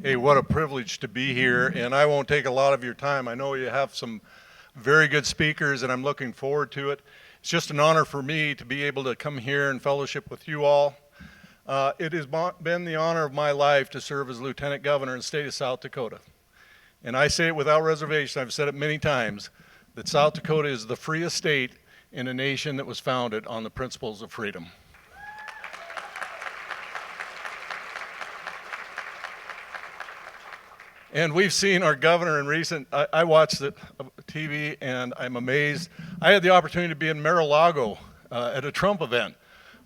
Hey, what a privilege to be here, and I won't take a lot of your time. I know you have some very good speakers, and I'm looking forward to it. It's just an honor for me to be able to come here and fellowship with you all. It has been the honor of my life to serve as Lieutenant Governor in the state of South Dakota. And I say it without reservation, I've said it many times, that South Dakota is the freest state in a nation that was founded on the principles of freedom. And we've seen our governor in recent, I watched the TV and I'm amazed. I had the opportunity to be in Mar-a-Lago at a Trump event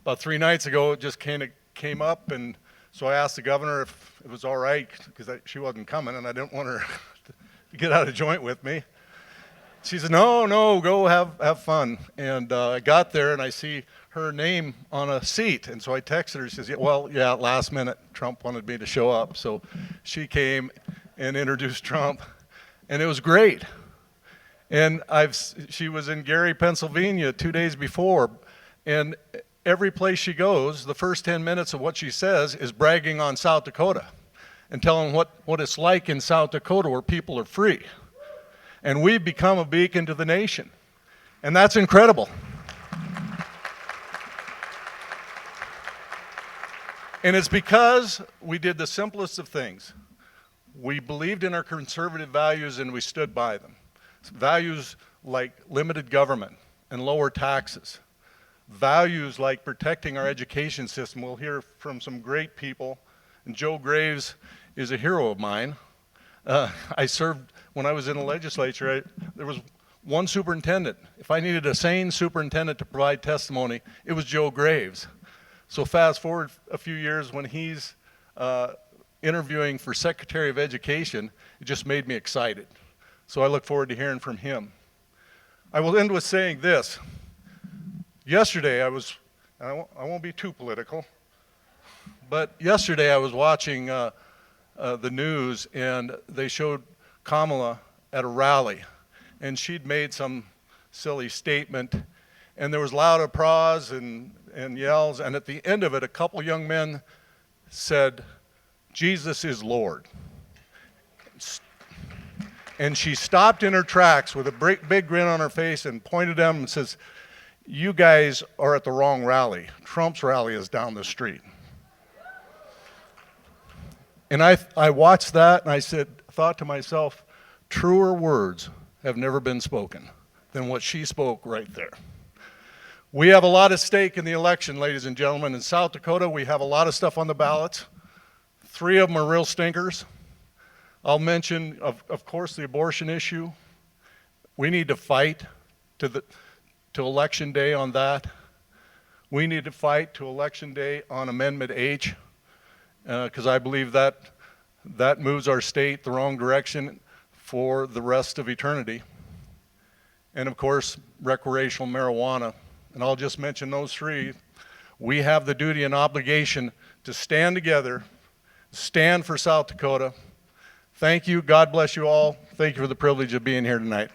about 3 nights ago. It just kind of came up, and so I asked the governor if it was all right, because she wasn't coming and I didn't want her to get out of joint with me. She said, no, go have fun. And I got there and I see her name on a seat. And so I texted her. She says, yeah, last minute, Trump wanted me to show up. So she came and introduced Trump, and it was great. And she was in Gary, Pennsylvania 2 days before, and every place she goes, the first 10 minutes of what she says is bragging on South Dakota and telling what it's like in South Dakota where people are free. And we've become a beacon to the nation, and that's incredible. And it's because we did the simplest of things. We believed in our conservative values and we stood by them. Values like limited government and lower taxes. Values like protecting our education system. We'll hear from some great people, and Joe Graves is a hero of mine. I served, when I was in the legislature, there was one superintendent. If I needed a sane superintendent to provide testimony, it was Joe Graves. So fast forward a few years, when he's interviewing for Secretary of Education, it just made me excited. So I look forward to hearing from him. I will end with saying this. Yesterday I won't be too political, but yesterday I was watching the news, and they showed Kamala at a rally, and she'd made some silly statement, and there was loud applause and yells, and at the end of it, a couple young men said, "Jesus is Lord." And she stopped in her tracks with a big grin on her face and pointed at them and says, "You guys are at the wrong rally. Trump's rally is down the street." And I watched that and I thought to myself, truer words have never been spoken than what she spoke right there. We have a lot at stake in the election, ladies and gentlemen. In South Dakota, we have a lot of stuff on the ballots. 3 of them are real stinkers. I'll mention, of course, the abortion issue. We need to fight to Election Day on that. We need to fight to Election Day on Amendment H, because I believe that moves our state the wrong direction for the rest of eternity. And of course, recreational marijuana. And I'll just mention those 3. We have the duty and obligation to stand together, stand for South Dakota. Thank you. God bless you all. Thank you for the privilege of being here tonight.